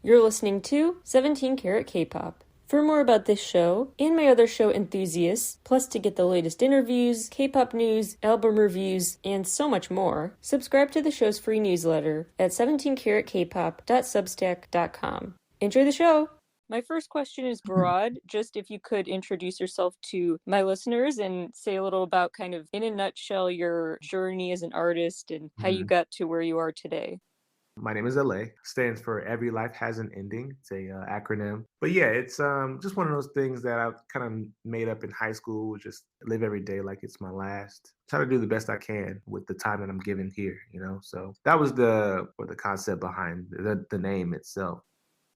You're listening to 17 Carat K-Pop. For more about this show and my other show enthusiasts, plus to get the latest interviews, K-pop news, album reviews, and so much more, subscribe to the show's free newsletter at 17caratkpop.substack.com. Enjoy the show! My first question is broad, just if you could introduce yourself to my listeners and say a little about kind of, in a nutshell, your journey as an artist and how you got to where you are today. My name is ELHAE. Stands for Every Life Has an Ending. It's a acronym. But yeah, it's just one of those things that I kind of made up in high school. Just live every day like it's my last. Try to do the best I can with the time that I'm given here. So that was the concept behind the name itself.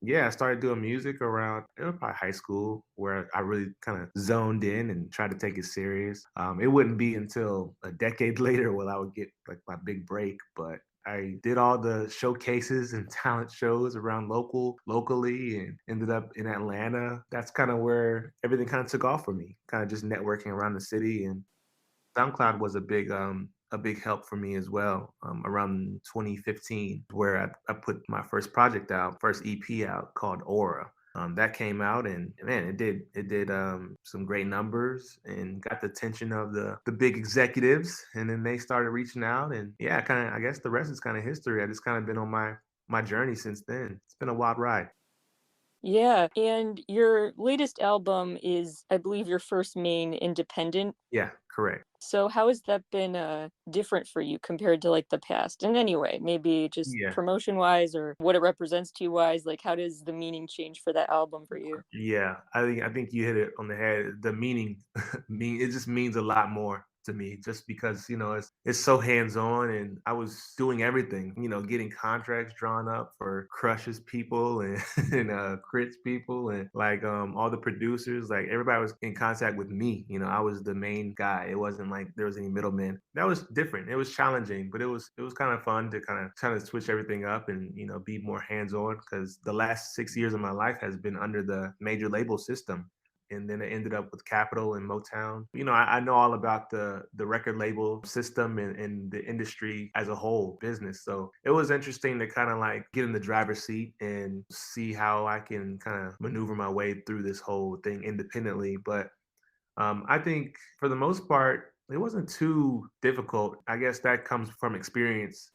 Yeah, I started doing music around probably high school where I really kind of zoned in and tried to take it serious. It wouldn't be until a decade later when I would get like my big break, but I did all the showcases and talent shows around locally and ended up in Atlanta. That's kind of where everything kind of took off for me, kind of just networking around the city. And SoundCloud was a big help for me as well. Around 2015, where I put my first project out, first EP out called Aura. That came out and man, it did some great numbers and got the attention of the big executives, and then they started reaching out, and yeah, kind of I guess the rest is kind of history. I just kind of been on my journey since then. It's been a wild ride. Yeah, and your latest album is, I believe, your first main independent. Yeah, correct. So how has that been different for you compared to like the past? And anyway, maybe just Yeah. promotion wise or what it represents to you wise, like how does the meaning change for that album for you? Yeah, I think you hit it on the head. The meaning mean it just means a lot more to me just because, it's so hands-on and I was doing everything, getting contracts drawn up for Crush's people and and Crit's people and like all the producers, like everybody was in contact with me. I was the main guy. It wasn't like there was any middlemen. That was different. It was challenging, but it was kind of fun to kind of switch everything up and be more hands-on because the last 6 years of my life has been under the major label system, and then it ended up with Capitol and Motown. I know all about the record label system and the industry as a whole business. So it was interesting to kind of like get in the driver's seat and see how I can kind of maneuver my way through this whole thing independently. But I think for the most part, it wasn't too difficult. I guess that comes from experience.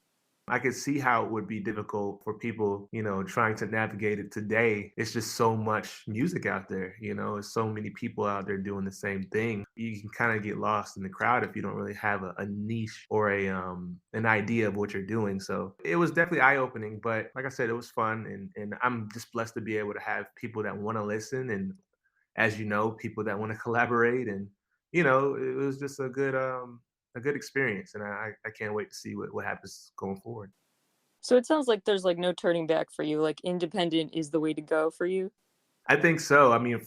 I could see how it would be difficult for people, trying to navigate it today. It's just so much music out there, there's so many people out there doing the same thing. You can kind of get lost in the crowd if you don't really have a niche or an idea of what you're doing. So it was definitely eye-opening, but like I said, it was fun, and I'm just blessed to be able to have people that want to listen, and as you know, people that want to collaborate, and it was just a good experience, and I can't wait to see what happens going forward. So it sounds like there's like no turning back for you. Like independent is the way to go for you. I think so. I mean,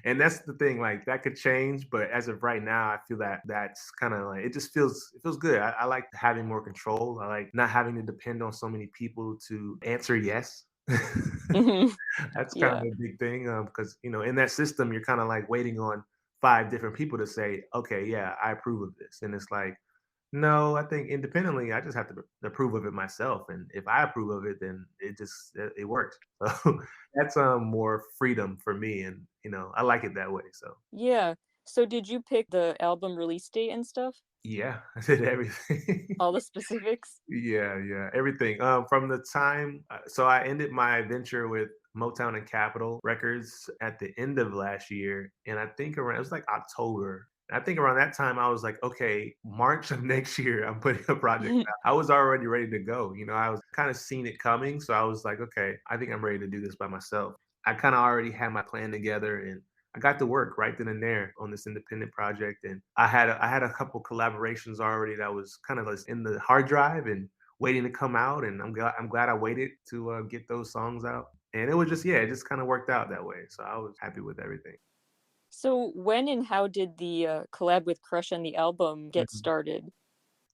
and that's the thing. Like that could change, but as of right now, I feel that that's kind of like it feels good. I like having more control. I like not having to depend on so many people to answer yes. Hmm. That's kind of Yeah. a big thing because in that system, you're kind of like waiting on five different people to say, okay, yeah, I approve of this, and it's like, no, I think independently, I just have to approve of it myself, and if I approve of it, then it works. So that's more freedom for me, and I like it that way. So Yeah. So did you pick the album release date and stuff? yeah, I did everything. All the specifics? Yeah, everything. From the time, so I ended my venture with Motown and Capitol Records at the end of last year, and I think around it was like October. I think around that time I was like, okay, March of next year, I'm putting a project out. I was already ready to go. I was kind of seeing it coming, so I was like, okay, I think I'm ready to do this by myself. I kind of already had my plan together, and I got to work right then and there on this independent project, and I had a couple collaborations already that was kind of in the hard drive and waiting to come out, and I'm glad I waited to get those songs out, and it was just yeah, it just kind of worked out that way. So I was happy with everything. So when and how did the collab with Crush on the album get started?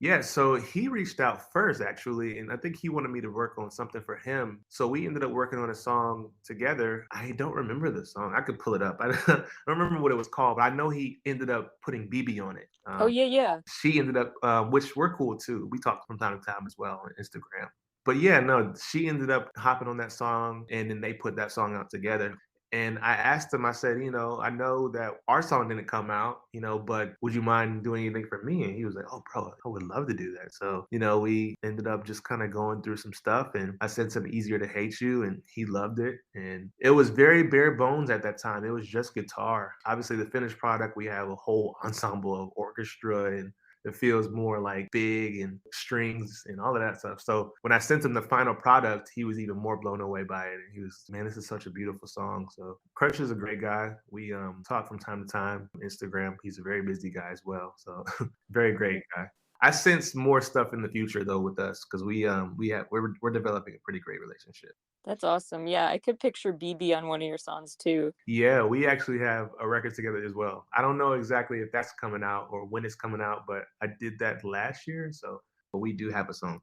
Yeah, so he reached out first actually, and I think he wanted me to work on something for him. So we ended up working on a song together. I don't remember the song. I could pull it up. I don't remember what it was called, but I know he ended up putting BB on it. Oh yeah, yeah. She ended up, which we're cool too. We talk from time to time as well on Instagram. But yeah, no, she ended up hopping on that song, and then they put that song out together. And I asked him, I said, I know that our song didn't come out, but would you mind doing anything for me? And he was like, oh, bro, I would love to do that. So, we ended up just kind of going through some stuff. And I said some Easier to Hate You, and he loved it. And it was very bare bones at that time. It was just guitar. Obviously, the finished product, we have a whole ensemble of orchestra, and it feels more like big and strings and all of that stuff. So when I sent him the final product, he was even more blown away by it. And he was, man, this is such a beautiful song. So Crutch is a great guy. We talk from time to time on Instagram. He's a very busy guy as well. So very great guy. I sense more stuff in the future though with us because we're developing a pretty great relationship. That's awesome. Yeah, I could picture BB on one of your songs too. Yeah, we actually have a record together as well. I don't know exactly if that's coming out or when it's coming out, but I did that last year, so but we do have a song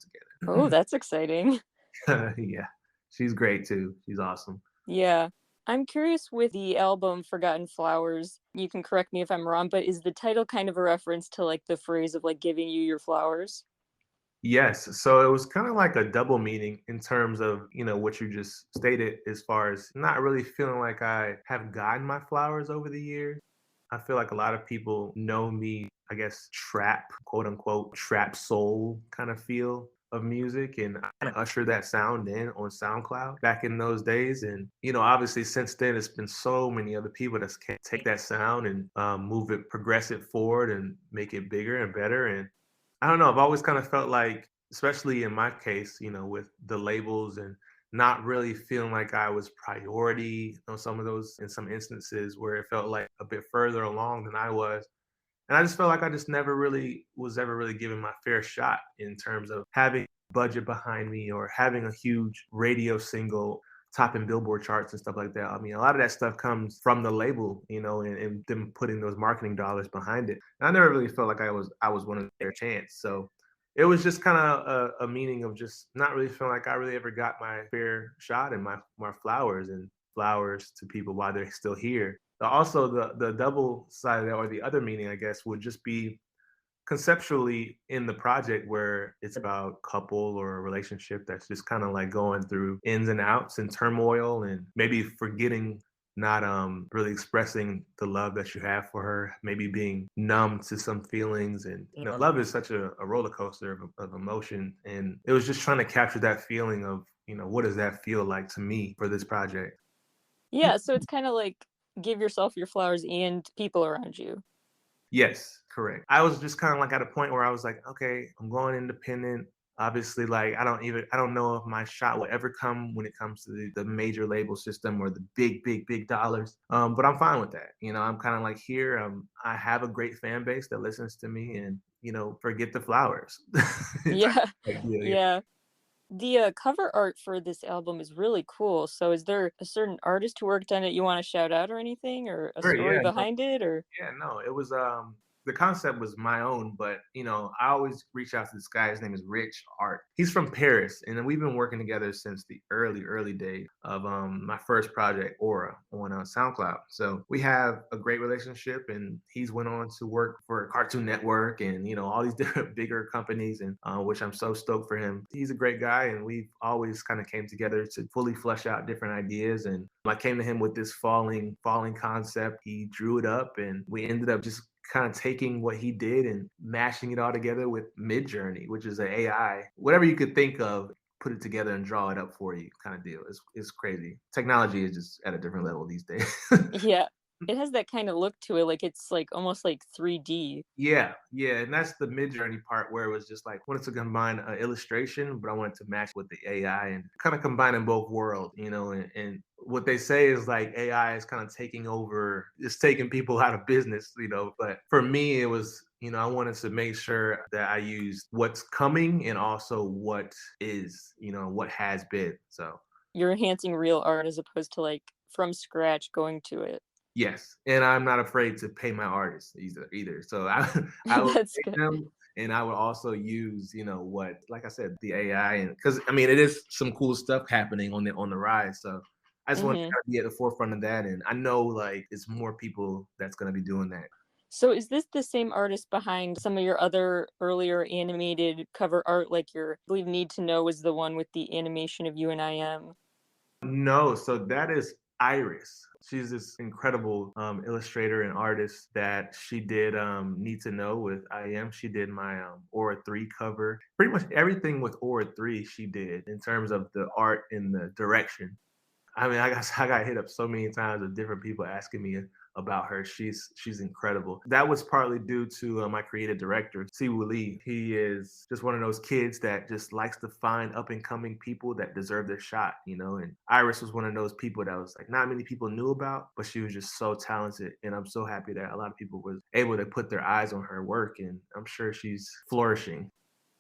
Oh, together. that's exciting. Yeah, she's great too. She's awesome. Yeah. I'm curious with the album Forgotten Flowers. You can correct me if I'm wrong, but is the title kind of a reference to like the phrase of like giving you your flowers? Yes, so it was kind of like a double meaning in terms of, what you just stated as far as not really feeling like I have gotten my flowers over the years. I feel like a lot of people know me, I guess, trap, quote unquote, trap soul kind of feel of music. And I kind of usher that sound in on SoundCloud back in those days. And, obviously since then, it's been so many other people that can take that sound and move it, progress it forward and make it bigger and better. And I don't know, I've always kind of felt like, especially in my case, with the labels and not really feeling like I was priority on some of those in some instances where it felt like a bit further along than I was. And I just felt like I just never really was ever really given my fair shot in terms of having budget behind me or having a huge radio single topping Billboard charts and stuff like that. I mean, a lot of that stuff comes from the label, and them putting those marketing dollars behind it. And I never really felt like I was one of their chance. So it was just kind of a meaning of just not really feeling like I really ever got my fair shot and my flowers and flowers to people while they're still here. Also, the double side of that, or the other meaning, I guess, would just be conceptually in the project where it's about couple or a relationship that's just kind of like going through ins and outs and turmoil and maybe forgetting not really expressing the love that you have for her, maybe being numb to some feelings. And love is such a roller coaster of emotion, and it was just trying to capture that feeling of what does that feel like to me for this project. Yeah, so it's kind of like give yourself your flowers and people around you. Yes, correct. I was just kind of like at a point where I was like, okay, I'm going independent. Obviously, like I don't know if my shot will ever come when it comes to the major label system or the big, big, big dollars. But I'm fine with that. I'm kind of like here. I have a great fan base that listens to me, and forget the flowers. Yeah. Type deal, yeah. Yeah. The cover art for this album is really cool. So is there a certain artist who worked on it you want to shout out or anything or a Sure, story yeah. behind it or Yeah, no, it was the concept was my own, but I always reach out to this guy. His name is Rich Art. He's from Paris, and then we've been working together since the early days of my first project, Aura, on SoundCloud. So we have a great relationship, and he's went on to work for Cartoon Network and all these different bigger companies, and which I'm so stoked for him. He's a great guy, and we've always kind of came together to fully flesh out different ideas. And I came to him with this falling concept. He drew it up, and we ended up just kind of taking what he did and mashing it all together with Midjourney, which is an AI. Whatever you could think of, put it together and draw it up for you, kind of deal. It's crazy. Technology is just at a different level these days. yeah. It has that kind of look to it, like it's like almost like 3D. Yeah, yeah, and that's the mid-journey part where it was just like wanted to combine illustration, but I wanted to match with the AI and kind of combining both worlds, and what they say is like AI is kind of taking over, it's taking people out of business, but for me it was, I wanted to make sure that I used what's coming and also what is, what has been. So You're enhancing real art as opposed to like from scratch going to it. yes, and I'm not afraid to pay my artists either. So I will That's pay good. them, and I will also use what, like I said, the AI, and because I mean it is some cool stuff happening on the rise. So I just want to Mhm. kind of be at the forefront of that, and I know like it's more people that's going to be doing that. So is this the same artist behind some of your other earlier animated cover art, like your, I believe Need to Know was the one with the animation of you and I am? No, so that is Iris. She's this incredible illustrator and artist that she did Need to Know with I Am. She did my Aura 3 cover. Pretty much everything with Aura 3 she did in terms of the art and the direction. I mean, I got hit up so many times with different people asking me about her. She's incredible. That was partly due to my creative director, Siwoo Lee. He is just one of those kids that just likes to find up and coming people that deserve their shot, you know. And Iris was one of those people that was like not many people knew about, but she was just so talented. And I'm so happy that a lot of people was able to put their eyes on her work, and I'm sure she's flourishing.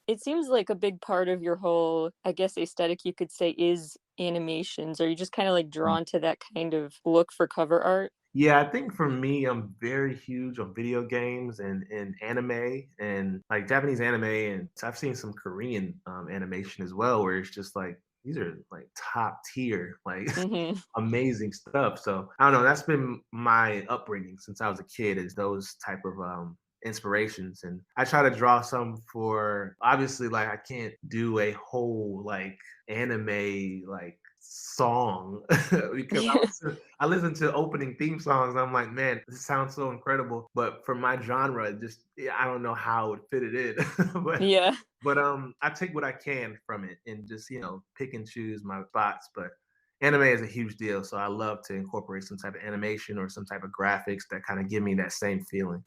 It seems like a big part of your whole, I guess, aesthetic you could say is animations. Are you just kind of like drawn to that kind of look for cover art? Yeah, I think for me, I'm very huge on video games and anime and like Japanese anime, and I've seen some Korean animation as well, where it's just like these are like top tier, like Hmm. amazing stuff. So I don't know. That's been my upbringing since I was a kid. Is those type of inspirations, and I try to draw some for. Obviously, like I can't do a whole like anime like song because Yeah. I listen to opening theme songs. And I'm like, man, this sounds so incredible. But for my genre, just yeah, I don't know how I would fit it in. Yeah. But I take what I can from it and just pick and choose my spots. But anime is a huge deal, so I love to incorporate some type of animation or some type of graphics that kind of give me that same feeling.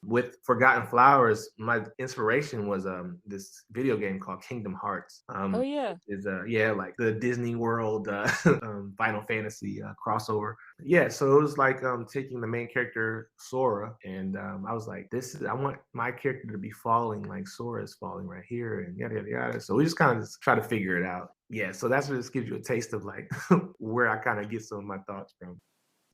With Forgotten Flowers, my inspiration was this video game called Kingdom Hearts. Oh yeah. Is yeah, like the Disney World Final Fantasy crossover. Yeah, so it was like taking the main character Sora, and I was like, this is I want my character to be falling like Sora is falling right here, and yada yada yada. So we just kind of just try to figure it out. Yeah, so that's what just gives you a taste of like where I kind of get some of my thoughts from.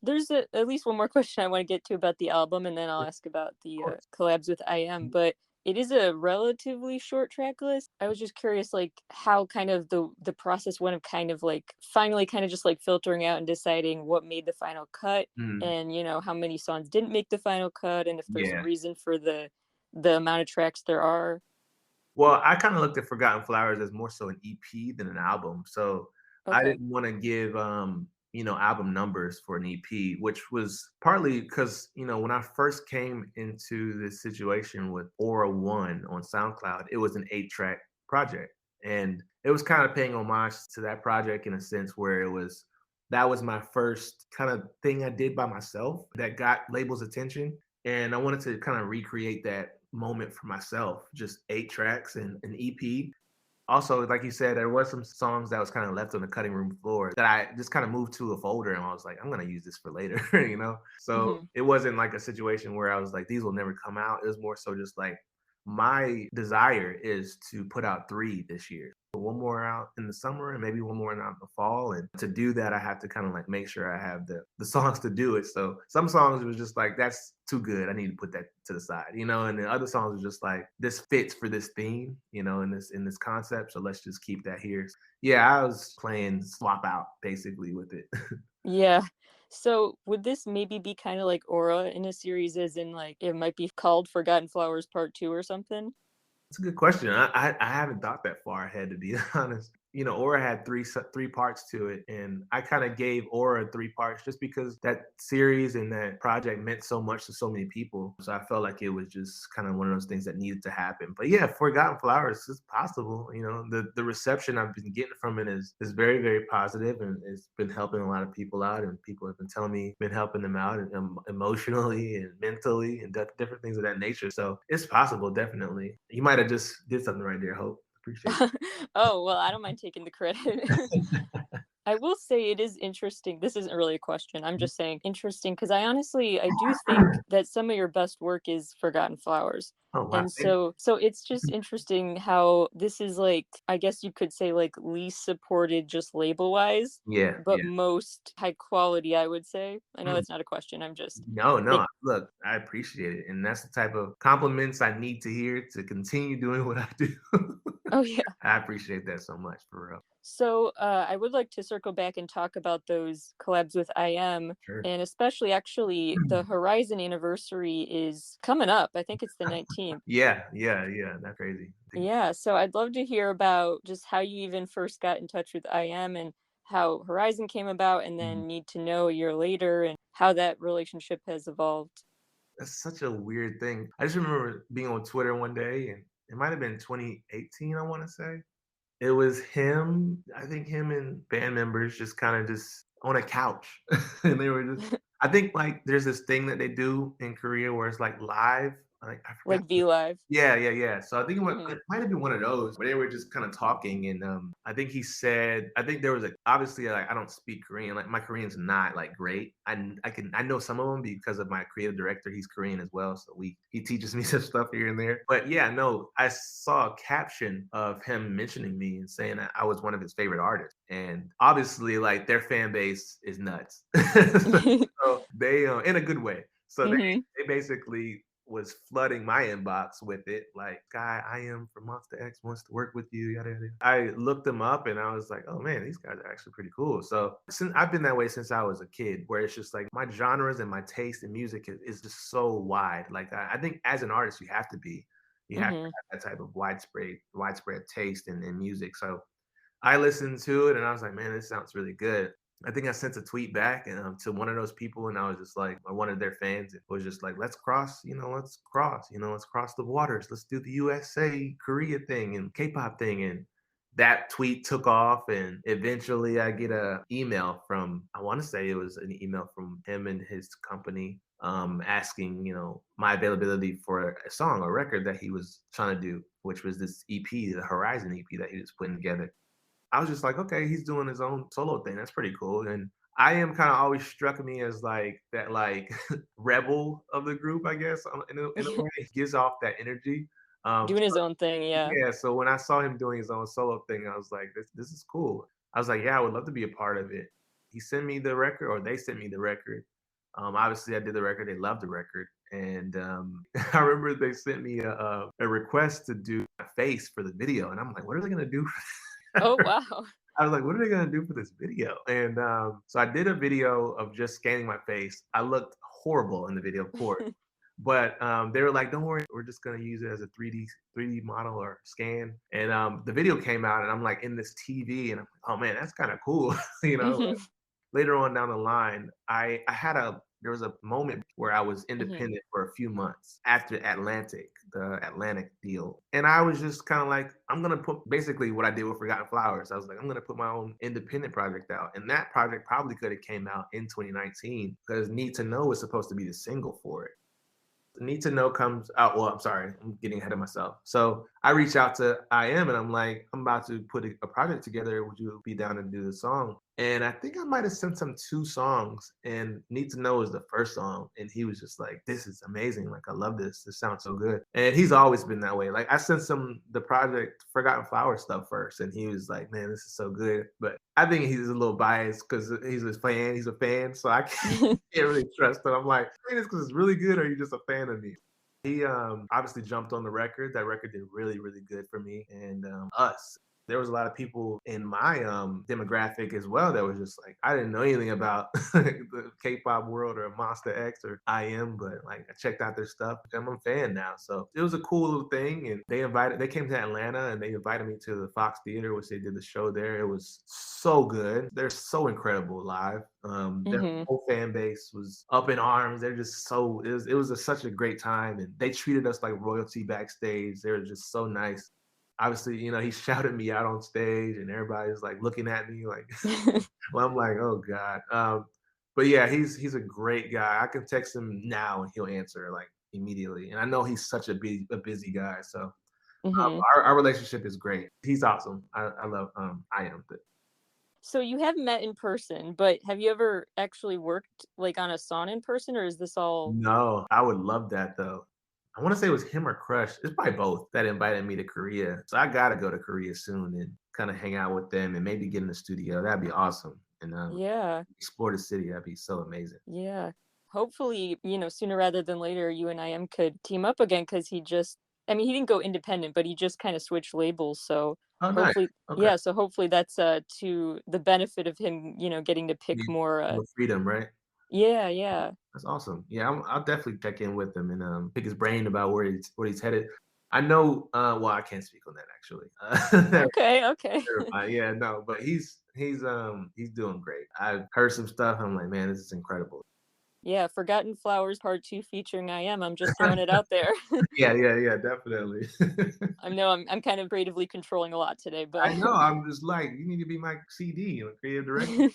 There's at least one more question I want to get to about the album, and then I'll ask about Of the course. collabs with IM. But it is a relatively short track list. I was just curious, like how kind of the process went of kind of like finally kind of just like filtering out and deciding what made the final cut, Mm, and how many songs didn't make the final cut, and if there's a yeah. reason for the amount of tracks there are. Well, I kinda looked at Forgotten Flowers as more so an EP than an album, so I Okay. didn't wanna give, album numbers for an EP, which was partly because when I first came into this situation with Aura 1 on SoundCloud, it was an 8-track project, and it was kinda paying homage to that project in a sense where that was my first kinda thing I did by myself that got labels' attention, and I wanted to kinda recreate that moment for myself, just 8 tracks and an EP. Also, like you said, there was some songs that was kinda left on the cutting room floor that I just kinda moved to a folder, and I was like, "I'm gonna use this for later," you know? So, Hmm. it wasn't like a situation where I was like, "These will never come out." It was more so just like, my desire is to put out 3 this year. One more out in the summer and maybe one more out in the fall, and to do that, I have to kinda, like, make sure I have the songs to do it. So, some songs it was just like, "That's too good, I need to put that to the side," and then other songs are just like, "This fits for this theme, in this concept, so let's just keep that here." Yeah, I was playing swap out basically with it. Yeah. So would this maybe be kind of like Aura in a series, as in like it might be called Forgotten Flowers Part 2 or something? That's a good question. I haven't thought that far ahead to be honest. Aura had three parts to it, and I kind of gave Aura 3 parts just because that series and that project meant so much to so many people. So I felt like it was just kind of one of those things that needed to happen. But yeah, Forgotten Flowers is possible. The reception I've been getting from it is very very positive, and it's been helping a lot of people out, and people have been telling me been helping them out and, emotionally and mentally and different things of that nature. So it's possible, definitely. You might have just did something right there, Hope. Appreciate Oh, well, I don't mind taking the credit. it. I will say it is interesting. This isn't really a question. I'm just saying interesting because I do think that some of your best work is Forgotten Flowers. Oh wow. And so it's just interesting how this is like, I guess you could say like least supported just label wise, Yeah, but yeah. most high quality, I would say. I know Mm. that's not a question. I'm just No, no. like, Look, I appreciate it, and that's the type of compliments I need to hear to continue doing what I do. oh yeah. I appreciate that so much, for real. So I would like to circle back and talk about those collabs with IM, Sure. and especially actually the Horizon anniversary is coming up. I think it's the 19th. Yeah, yeah, yeah. That's crazy. Yeah, so I'd love to hear about just how you even first got in touch with IM and how Horizon came about, and Mhm. then Need to Know a year later and how that relationship has evolved. That's such a weird thing. I just remember being on Twitter one day, and it might have been 2018, I wanna say. It was him, I think him and band members just kinda just on a couch, and they were just I think, like, there's this thing that they do in Korea where it's, like, live, like, I forgot. Like V Live. Yeah, yeah, yeah. So I think Hmm. it might have been one of those where they were just kind of talking, and I think he said, I think there was a obviously like I don't speak Korean, like my Korean's not like great. I know some of them because of my creative director. He's Korean as well, so he teaches me some stuff here and there. But yeah, no, I saw a caption of him mentioning me and saying that I was one of his favorite artists, and obviously like their fan base is nuts. So they in a good way. So Hmm. they basically was flooding my inbox with it, like, "Guy, I am from Monster X wants to work with you." Yada yada. I looked them up and I was like, "Oh man, these guys are actually pretty cool." So since I've been that way since I was a kid, where it's just like my genres and my taste in music is just so wide. Like I think as an artist, you have to Hmm. have that type of widespread taste in music. So I listened to it and I was like, man, this sounds really good. I think I sent a tweet back and to one of those people, and I was just like, one of their fans, it was just like, let's cross the waters, let's do the USA Korea thing and K-pop thing, and that tweet took off, and eventually I get a email from, I want to say it was an email from him and his company, asking, my availability for a song or record that he was trying to do, which was this EP, the Horizon EP that he was putting together. I was just like, okay, he's doing his own solo thing. That's pretty cool. And I am kind of always struck me as like that, like rebel of the group, I guess, in a way. He gives off that energy. Doing his own thing, yeah. Yeah. So when I saw him doing his own solo thing, I was like, this is cool. I was like, yeah, I would love to be a part of it. He sent me the record, or they sent me the record. Obviously, I did the record. They loved the record, and I remember they sent me a request to do my face for the video, and I'm like, what are they gonna do? Oh, wow. I was like, "What are they gonna do for this video?" And so I did a video of just scanning my face. I looked horrible in the video, of course, but they were like, "Don't worry, we're just gonna use it as a 3D model or scan." And the video came out, and I'm like in this TV, and I'm like, "Oh man, that's kind of cool," you know. Hmm. Later on down the line, I had a there was a moment where I was Hmm. independent for a few months after the Atlantic deal. And I was just kind of like, I'm gonna put basically what I did with Forgotten Flowers. I was like, I'm gonna put my own independent project out. And that project probably could have came out in 2019 because Need to Know was supposed to be the single for it. Need to Know comes out. Well, I'm sorry, I'm getting ahead of myself. So I reach out to IM and I'm like, I'm about to put a project together. Would you be down to do the song? And I think I might have sent him two songs, and Need to Know is the first song. And he was just like, this is amazing. Like, I love this. This sounds so good. And he's always been that way. Like, I sent him the project Forgotten Flower stuff first, and he was like, man, this is so good. But I think he's a little biased because he's a fan. He's a fan. So I can't really trust him. I'm like, I mean, it's because it's really good, or are you just a fan of me? He obviously jumped on the record. That record did really, really good for me and us. There was a lot of people in my demographic as well that was just like, I didn't know anything about the K-pop world or Monster X or IM, but like I checked out their stuff. I'm a fan now, so it was a cool little thing. And they came to Atlanta and they invited me to the Fox Theater, which they did the show there. It was so good. They're so incredible live. Their Hmm. whole fan base was up in arms. They're just such a great time, and they treated us like royalty backstage. They were just so nice. Obviously, he shouted me out on stage, and everybody's like looking at me like, well, I'm like, oh god. But yeah, he's a great guy. I can text him now, and he'll answer like immediately. And I know he's such a busy guy, so Hmm. our relationship is great. He's awesome. I love I am. So you have met in person, but have you ever actually worked like on a song in person, or is this all? No, I would love that though. I want to say it was him or Crush. It's probably both that invited me to Korea. So I gotta go to Korea soon and kind of hang out with them and maybe get in the studio. That'd be awesome. And Yeah, explore the city. That'd be so amazing. yeah. Hopefully, sooner rather than later, you and IM could team up again because I mean, he didn't go independent, but he just kind of switched labels. So Oh, nice. Hopefully, Okay. yeah, so hopefully that's, to the benefit of him, getting to pick Yeah, more, more freedom, right? yeah, yeah. That's awesome. Yeah, I'll definitely check in with him and pick his brain about where he's headed. I know. Well, I can't speak on that actually. Okay, okay. Yeah, no, but he's doing great. I've heard some stuff. I'm like, man, this is incredible. Yeah, Forgotten Flowers Part 2 featuring I'm just throwing it out there. Yeah, yeah, yeah, definitely. I know I'm kind of creatively controlling a lot today, but I know. I'm just like, you need to be my CD, creative director.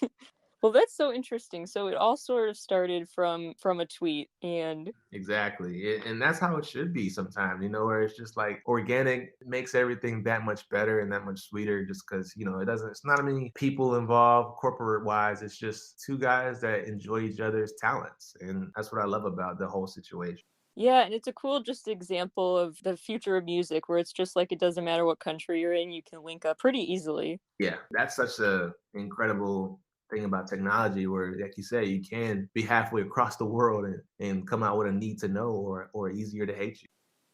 well, that's so interesting. So it all sort of started from a tweet and Exactly. And that's how it should be sometimes, where it's just like organic makes everything that much better and that much sweeter just because, it's not many people involved corporate wise. It's just two guys that enjoy each other's talents. And that's what I love about the whole situation. yeah, and it's a cool just example of the future of music where it's just like it doesn't matter what country you're in, you can link up pretty easily. Yeah, that's such a incredible thing about technology where, like you say, you can be halfway across the world and come out with a need to know or easier to hate you.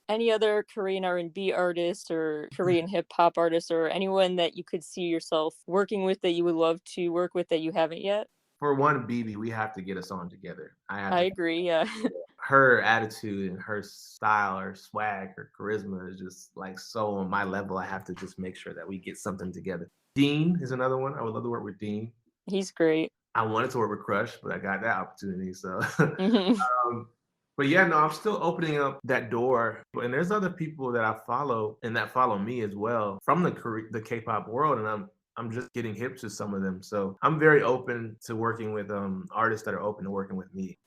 Any other Korean R&B artists or Korean hip hop artists or anyone that you could see yourself working with that you would love to work with that you haven't yet? For one, BB, we have to get us on together. I have I to agree, yeah. her attitude and her style, her swag, her charisma is just like so on my level. I have to just make sure that we get something together. Dean is another one. I would love to work with Dean. He's great. I wanted to work with Crush, but I got that opportunity. So, Mhm. but yeah, no, I'm still opening up that door. And there's other people that I follow and that follow me as well from the K-pop world, and I'm just getting hip to some of them. So I'm very open to working with artists that are open to working with me.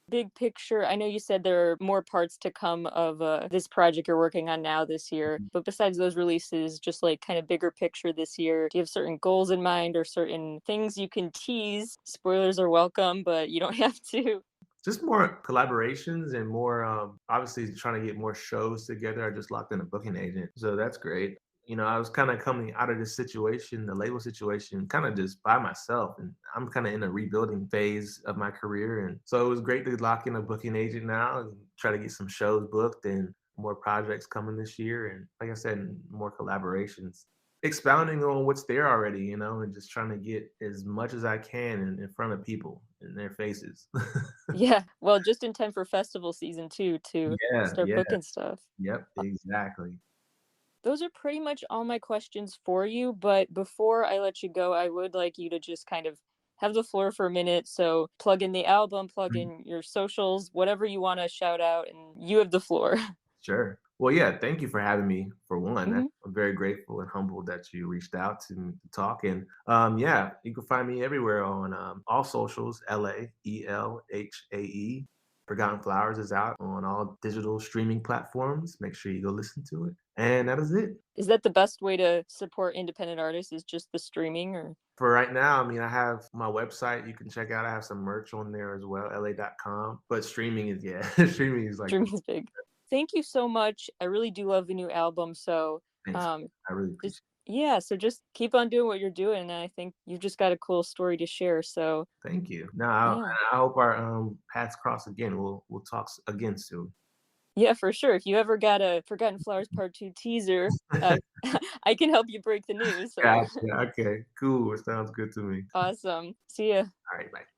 Big picture, I know you said there are more parts to come of, this project you're working on now this year, but besides those releases, just, like, kinda bigger picture this year, do you have certain goals in mind or certain things you can tease? Spoilers are welcome, but you don't have to. Just more collaborations and more, obviously trying to get more shows together. I just locked in a booking agent, so that's great. I was kind of coming out of this situation, the label situation, kind of just by myself, and I'm kind of in a rebuilding phase of my career, and so it was great to lock in a booking agent now and try to get some shows booked and more projects coming this year, and like I said, more collaborations. Expounding on what's there already, and just trying to get as much as I can in front of people in their faces. Yeah, well, just in time for festival season too to Yeah, start yeah, booking stuff. yep, Uh, exactly. those are pretty much all my questions for you, but before I let you go, I would like you to just kind of have the floor for a minute. So plug in the album, plug Mhm. in your socials, whatever you want to shout out, and you have the floor. Sure. Well, yeah, thank you for having me for one. Mhm. I'm very grateful and humbled that you reached out to me to talk. And yeah, you can find me everywhere on all socials, ELHAE. Forgotten Flowers is out on all digital streaming platforms. Make sure you go listen to it. And that is it. Is that the best way to support independent artists is just the streaming or For right now, I mean, I have my website you can check out. I have some merch on there as well, LA.com. But streaming is, yeah, streaming is like, streaming is big? Thank you so much. I really do love the new album. So, thanks. um, I really just appreciate yeah, so just keep on doing what you're doing. And I think you've just got a cool story to share. So, it. Thank you. No, yeah. I hope our paths cross again. We'll talk again soon. Yeah, for sure. If you ever got a Forgotten Flowers Part 2 teaser, I can help you break the news. So Gotcha. Okay. Cool. It sounds good to me. awesome. See ya. All right. Bye.